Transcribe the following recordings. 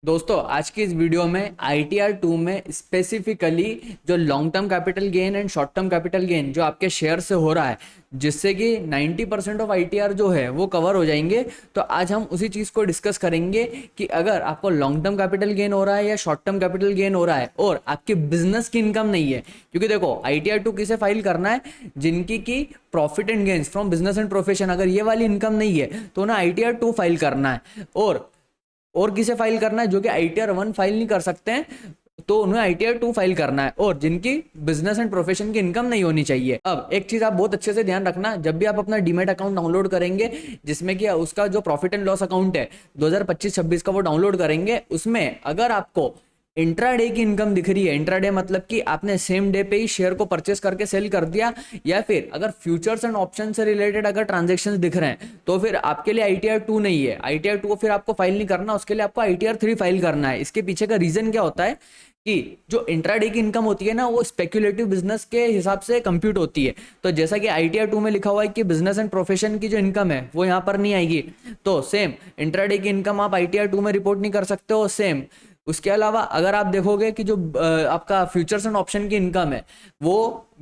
दोस्तों आज की इस वीडियो में ITR 2 में स्पेसिफिकली जो long term capital gain and short term capital gain जो आपके शेयर से हो रहा है, जिससे कि 90% ऑफ ITR जो है वो कवर हो जाएंगे। तो आज हम उसी चीज़ को डिस्कस करेंगे कि अगर आपको लॉन्ग टर्म कैपिटल गेन हो रहा है या शॉर्ट टर्म कैपिटल गेन हो रहा है और आपकी बिजनेस की इनकम नहीं है, क्योंकि देखो ITR 2 किसे फाइल करना है, जिनकी की profit and gains from business and profession, अगर ये वाली इनकम नहीं है तो ना ITR 2 फाइल करना है। और किसे फाइल करना है, जो कि ITR 1 फाइल नहीं कर सकते हैं तो उन्हें ITR 2 फाइल करना है, और जिनकी बिजनेस एंड प्रोफेशन की इनकम नहीं होनी चाहिए। अब एक चीज आप बहुत अच्छे से ध्यान रखना, जब भी आप अपना डीमेट अकाउंट डाउनलोड करेंगे, जिसमें कि उसका जो प्रॉफिट एंड लॉस अकाउंट है 2025-26 का वो डाउनलोड करेंगे, उसमें अगर आपको इंट्राडे की इनकम दिख रही है, इंट्राडे मतलब कि आपने सेम डे पे ही शेयर को परचेस करके सेल कर दिया, या फिर अगर फ्यूचर्स एंड ऑप्शन से रिलेटेड अगर ट्रांजेक्शंस दिख रहे हैं, तो फिर आपके लिए ITR 2 नहीं है। ITR 2 फिर आपको फाइल नहीं करना, उसके लिए आपको ITR 3 फाइल करना है। इसके पीछे का रीजन क्या होता है कि जो इंट्राडे की इनकम होती है ना, वो स्पेक्युलेटिव बिजनेस के हिसाब से कंप्यूट होती है। तो जैसा कि ITR 2 में लिखा हुआ है कि बिजनेस एंड प्रोफेशन की जो इनकम है वो यहाँ पर नहीं आएगी, तो सेम इंट्राडे की इनकम आप ITR 2 में रिपोर्ट नहीं कर सकते हो। सेम उसके अलावा अगर आप देखोगे कि जो आपका फ्यूचर्स एंड ऑप्शन की इनकम है वो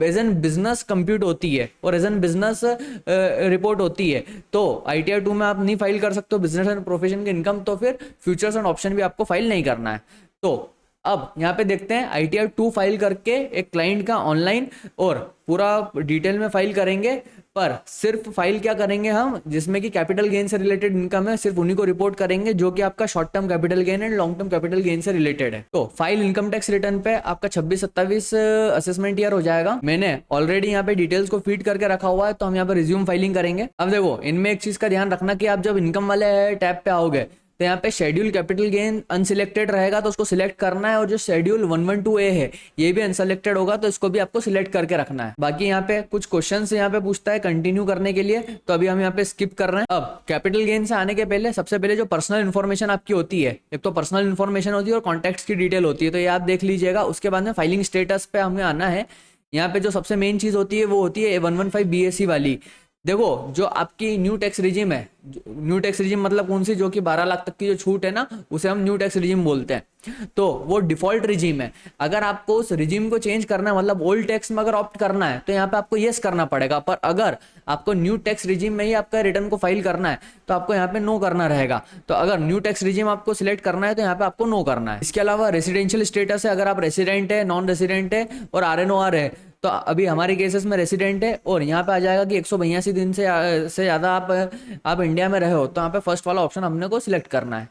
एज एन बिजनेस कंप्यूट होती है और एज एन बिजनेस रिपोर्ट होती है, तो ITR 2 में आप नहीं फाइल कर सकते हो बिजनेस एंड प्रोफेशन की इनकम, तो फिर फ्यूचर्स एंड ऑप्शन भी आपको फाइल नहीं करना है। तो अब यहाँ पे देखते हैं ITR 2 फाइल करके एक क्लाइंट का ऑनलाइन और पूरा डिटेल में फाइल करेंगे, पर सिर्फ फाइल क्या करेंगे हम, जिसमें कि कैपिटल गेन से रिलेटेड इनकम है, सिर्फ उन्हीं को रिपोर्ट करेंगे जो कि आपका short term capital gain and long term capital gain से रिलेटेड है। तो फाइल इनकम टैक्स रिटर्न पे आपका 26-27 असेसमेंट ईयर हो जाएगा। मैंने ऑलरेडी यहाँ पे डिटेल्स को फीड करके रखा हुआ है, तो हम यहाँ पे रिज्यूम फाइलिंग करेंगे। अब देखो, इनमें एक चीज का ध्यान रखना कि आप जब इनकम वाले टैब पे आओगे तो यहाँ पे शेड्यूल कैपिटल गेन अनसिलेक्टेड रहेगा, तो उसको सिलेक्ट करना है, और जो शेड्यूल 112A है ये भी अनसिलेक्टेड होगा, तो इसको भी आपको सिलेक्ट करके रखना है। बाकी यहाँ पे कुछ क्वेश्चंस यहाँ पे पूछता है कंटिन्यू करने के लिए, तो अभी हम यहाँ पे स्किप कर रहे हैं। अब कैपिटल गेन से आने के पहले सबसे पहले जो पर्सनल इन्फॉर्मेशन आपकी होती है, एक तो पर्सनल इन्फॉर्मेशन होती है और कॉन्टैक्ट्स की डिटेल होती है, तो ये आप देख लीजिएगा। उसके बाद में फाइलिंग स्टेटस पे हमें आना है। यहाँ पे जो सबसे मेन चीज होती है वो होती है 115 BSE वाली। देखो, जो आपकी न्यू टैक्स रिजीम है, न्यू टैक्स रिजीम मतलब कौन सी, जो कि 12 लाख तक की जो छूट है ना, उसे हम न्यू टैक्स रिजीम बोलते हैं। तो वो डिफॉल्ट रिजीम है। अगर आपको उस रिजीम को चेंज करना है, मतलब ओल्ड टैक्स में अगर ऑप्ट करना है, तो यहाँ पे आपको यस करना पड़ेगा। पर अगर आपको न्यू टैक्स रिजीम में ही आपका रिटर्न को फाइल करना है, तो आपको यहाँ पे नो करना रहेगा। तो अगर न्यू टैक्स रिजीम आपको सिलेक्ट करना है, तो यहाँ पे आपको नो करना है। इसके अलावा रेसिडेंशियल स्टेटस है, अगर आप रेसिडेंट है, नॉन रेसिडेंट है और RNOR है, तो अभी हमारे केसेस में रेसिडेंट है, और यहाँ पे आ जाएगा कि 182 दिन से ज़्यादा आप इंडिया में रहे हो, तो यहाँ पे फर्स्ट वाला ऑप्शन हमने को सिलेक्ट करना है।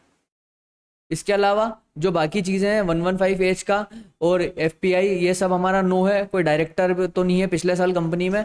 इसके अलावा जो बाकी चीज़ें हैं 115 एज का और FPI, ये सब हमारा नो है। कोई डायरेक्टर तो नहीं है पिछले साल कंपनी में,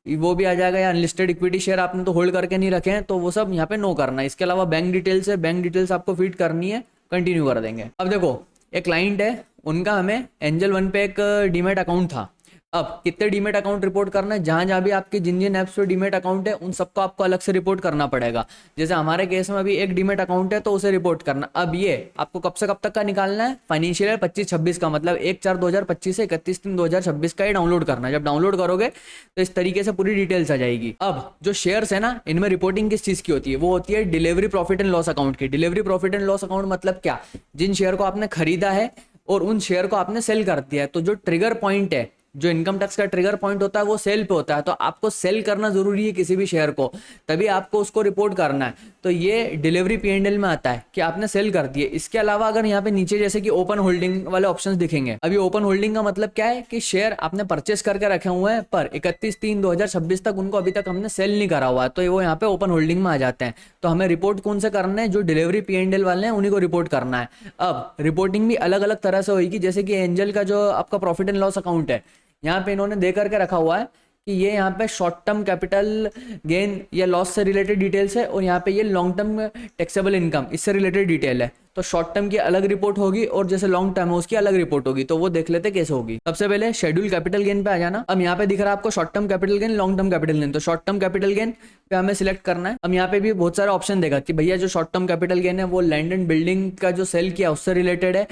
वो भी आ जाएगा। या अनलिस्टेड इक्विटी शेयर आपने तो होल्ड करके नहीं रखे हैं, तो वो सब यहाँ पे नो करना है। इसके अलावा बैंक डिटेल्स है, बैंक डिटेल्स आपको फीड करनी है, कंटिन्यू कर देंगे। अब देखो, एक क्लाइंट है, उनका हमें एंजल वन पे एक डीमेट अकाउंट था। अब कितने डीमेट अकाउंट रिपोर्ट करना है, जहां जहां भी आपके जिन जिन ऐप्स पे डीमेट अकाउंट है उन सबको आपको अलग से रिपोर्ट करना पड़ेगा। जैसे हमारे केस में अभी एक डीमेट अकाउंट है, तो उसे रिपोर्ट करना। अब ये आपको कब से कब तक का निकालना है, फाइनेंशियल ईयर 25-26 का, मतलब 1/4/2025 से 31/3/2026 का ये डाउनलोड करना है। जब डाउनलोड करोगे तो इस तरीके से पूरी डिटेल्स आ जाएगी। अब जो शेयर्स है ना, इनमें रिपोर्टिंग किस चीज की होती है, वो होती है delivery profit and loss account की। Delivery profit and loss account मतलब क्या, जिन शेयर को आपने खरीदा है और उन शेयर को आपने सेल कर दिया है, तो जो ट्रिगर पॉइंट है, जो इनकम टैक्स का ट्रिगर पॉइंट होता है, वो सेल पे होता है। तो आपको सेल करना जरूरी है किसी भी शेयर को, तभी आपको उसको रिपोर्ट करना है। तो ये डिलीवरी P&L में आता है कि आपने सेल कर दिए। इसके अलावा अगर यहाँ पे नीचे जैसे कि ओपन होल्डिंग वाले ऑप्शंस दिखेंगे, अभी ओपन होल्डिंग का मतलब क्या है कि शेयर आपने परचेस करके रखे हुए हैं, पर 31/3/2026 तक उनको अभी तक हमने सेल नहीं करा हुआ है, तो वो यहाँ पे ओपन होल्डिंग में आ जाते हैं। तो हमें रिपोर्ट कौन से करना है, जो डिलीवरी P&L वाले हैं उन्हीं को रिपोर्ट करना है। अब रिपोर्टिंग भी अलग अलग तरह से होगी, जैसे कि एंजल का जो आपका प्रॉफिट एंड लॉस अकाउंट है, यहाँ पे इन्होंने दे करके रखा हुआ है कि ये यहाँ पे शॉर्ट टर्म कैपिटल गेन या लॉस से रिलेटेड डिटेल्स है, और यहाँ पे ये लॉन्ग टर्म टैक्सेबल इनकम इससे रिलेटेड डिटेल है। तो शॉर्ट टर्म की अलग रिपोर्ट होगी और जैसे लॉन्ग टर्म है उसकी अलग रिपोर्ट होगी। तो वो देख लेते कैसे होगी। सबसे पहले शेड्यूल कैपिटल गेन पे आ जाना। अब यहाँ पे दिख रहा है आपको short term capital gain, long term capital gain. तो शॉर्ट टर्म कैपिटल गेन पे हमें सिलेक्ट करना है। अब यहाँ पे भी बहुत सारे ऑप्शन देगा कि भैया जो शॉर्ट टर्म कैपिटल गेन है वो लैंड एंड बिल्डिंग का जो सेल किया उससे रिलेटेड है,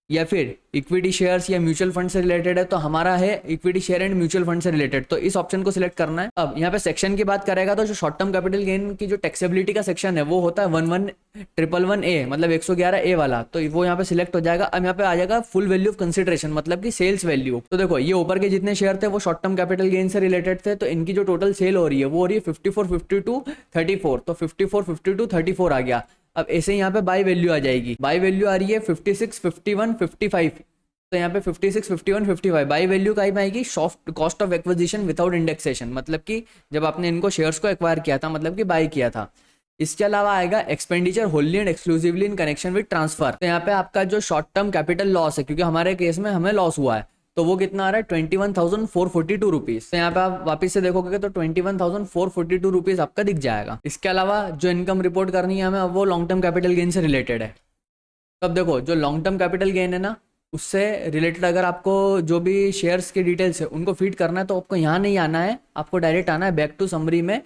या फिर इक्विटी शेयर्स या म्यूचुअल फंड से रिलेटेड है तो हमारा है equity share and mutual fund से रिलेटेड, तो इस ऑप्शन को सिलेक्ट करना है। अब यहाँ पे सेक्शन की बात करेगा तो जो शॉर्ट टर्म कैपिटल गेन की जो टैक्सेबिलिटी का सेक्शन है वो होता है 11111A, मतलब 111A वाला, तो वो यहाँ पे सिलेक्ट हो जाएगा। अब यहाँ पे आ जाएगा फुल वैल्यू ऑफ कंसिडरेशन, मतलब कि सेल्स वैल्यू। तो देखो ये ऊपर के जितने शेयर थे वो शॉर्ट टर्म कैपिटल गेन से रिलेटेड थे, तो इनकी जो टोटल सेल हो रही है वो हो रही है 54, 52, 34, तो 54, 52, 34 आ गया। अब ऐसे यहाँ पे बाई वैल्यू आ जाएगी, बाई वैल्यू आ रही है 56, 51, 55, तो यहाँ पे 56, 51, 55 बाई वैल्यू का आएगी soft cost of acquisition without indexation, मतलब कि जब आपने इनको शेयर्स को एक्वायर किया था, मतलब कि बाई किया था। इसके अलावा आएगा expenditure Holi and exclusively in connection with transfer, तो यहाँ पे आपका जो शॉर्ट टर्म कैपिटल लॉस है, क्योंकि हमारे केस में हमें लॉस हुआ है, तो वो कितना आ रहा है 21,442 रुपीज। तो यहाँ पे आप वापस से देखोगे तो 21,442 रुपीज आपका दिख जाएगा। इसके अलावा जो इनकम रिपोर्ट करनी है हमें वो लॉन्ग टर्म कैपिटल गेन से रिलेटेड है। तब देखो जो लॉन्ग टर्म कैपिटल गेन है ना, उससे रिलेटेड अगर आपको जो भी शेयर्स के डिटेल्स है उनको फीड करना है तो आपको यहाँ नहीं आना है, आपको डायरेक्ट आना है बैक टू समरी में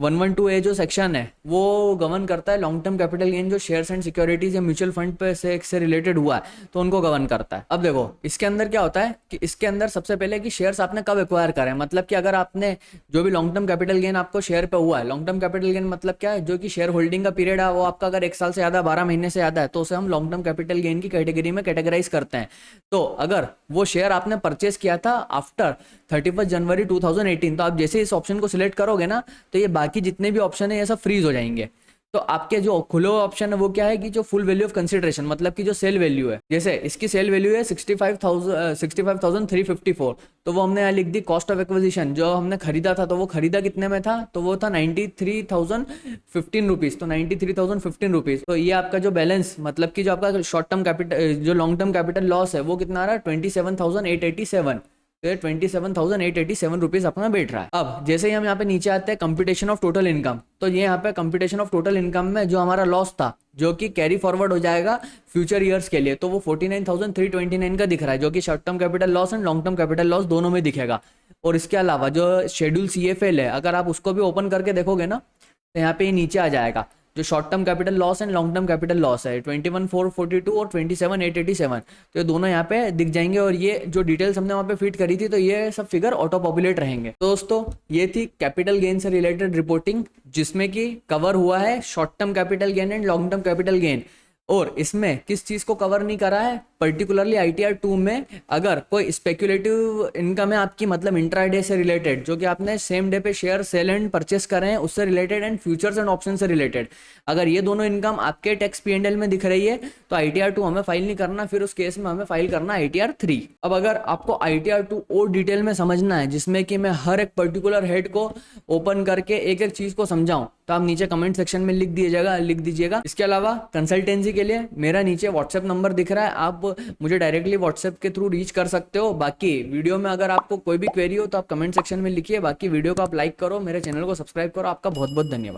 112A जो सेक्शन है वो गवर्न करता है लॉन्ग टर्म कैपिटल गेन जो शेयर्स एंड सिक्योरिटीज या म्यूचुअल फंड पे से रिलेटेड हुआ है तो उनको गवर्न करता है। अब देखो इसके अंदर क्या होता है कि इसके अंदर सबसे पहले कि शेयर्स आपने कब एक्वायर करें, मतलब कि अगर आपने जो भी लॉन्ग टर्म कैपिटल गेन आपको शेयर पे हुआ है, लॉन्ग टर्म कैपिटल गेन मतलब क्या है, जो कि शेयर होल्डिंग का पीरियड है वो आपका अगर 1 साल से ज़्यादा 12 महीने से ज़्यादा है तो उसे हम लॉन्ग टर्म कैपिटल गेन की कैटेगरी में कैटेगराइज करते हैं। तो अगर वो शेयर आपने परचेस किया था आफ्टर 31 जनवरी 2018, तो आप जैसे इस ऑप्शन को सिलेक्ट करोगे ना तो ये बाकी जितने भी ऑप्शन है ये सब फ्रीज हो जाएंगे। तो आपके जो खुले ऑप्शन है वो क्या है कि जो फुल वैल्यू ऑफ कंसिडरेशन, मतलब कि जो सेल वैल्यू है, जैसे इसकी सेल वैल्यू है 65,354, तो वो हमने यहाँ लिख दी। कॉस्ट ऑफ एक्विजिशन जो हमने खरीदा था तो वो खरीदा कितने में था, तो वो था 93,015 रुपीज, तो 93,015 रुपीज। तो ये आपका जो बैलेंस, मतलब कि जो आपका शॉर्ट टर्म कैपिटल जो लॉन्ग टर्म कैपिटल लॉस है वो कितना आ रहा है 27,887, तो 27,887 रुपीज अपना बैठ रहा है। अब जैसे ही हम यहाँ पे नीचे आते हैं कंप्यूटेशन ऑफ टोटल इनकम, तो ये यहाँ पे कंप्यूटेशन ऑफ टोटल इनकम में जो हमारा लॉस था जो कि कैरी फॉरवर्ड हो जाएगा फ्यूचर ईयर्स के लिए, तो वो 49,329 का दिख रहा है, जो कि short term capital loss and long term capital loss दोनों में दिखेगा। और इसके अलावा जो शेड्यूल CFL है अगर आप उसको भी ओपन करके देखोगे ना तो यहाँ पे ये नीचे आ जाएगा जो short term capital loss and long term capital loss है 21,442 और 27,887, तो ये दोनों यहाँ पे दिख जाएंगे। और ये जो डिटेल्स हमने वहाँ पे फीड करी थी तो ये सब फिगर ऑटो पॉपुलेट रहेंगे। तो दोस्तों ये थी कैपिटल गेन से रिलेटेड रिपोर्टिंग, जिसमें कि कवर हुआ है short term capital gain and long term capital gain. और इसमें किस चीज को कवर नहीं करा है, पर्टिकुलरली ITR 2 में अगर कोई स्पेक्युलेटिव इनकम है आपकी, मतलब इंट्राडे से रिलेटेड, जो कि आपने सेम डे पे शेयर सेल एंड परचेस करे हैं उससे related, and futures and option से रिलेटेड, अगर ये दोनों इनकम आपके टैक्स P&L में दिख रही है तो ITR 2 हमें फाइल नहीं करना, फिर उस केस में हमें फाइल करना ITR 3। अब अगर आपको ITR 2 और डिटेल में समझना है, जिसमें कि मैं हर एक पर्टिकुलर हेड को ओपन करके एक एक चीज को समझाऊं, तो आप नीचे कमेंट सेक्शन में लिख दीजिएगा। इसके अलावा कंसल्टेंसी के लिए मेरा नीचे व्हाट्सएप नंबर दिख रहा है, आप मुझे डायरेक्टली व्हाट्सएप के थ्रू रीच कर सकते हो। बाकी वीडियो में अगर आपको कोई भी क्वेरी हो तो आप कमेंट सेक्शन में लिखिए, बाकी वीडियो को आप लाइक करो, मेरे चैनल को सब्सक्राइब करो। आपका बहुत बहुत धन्यवाद।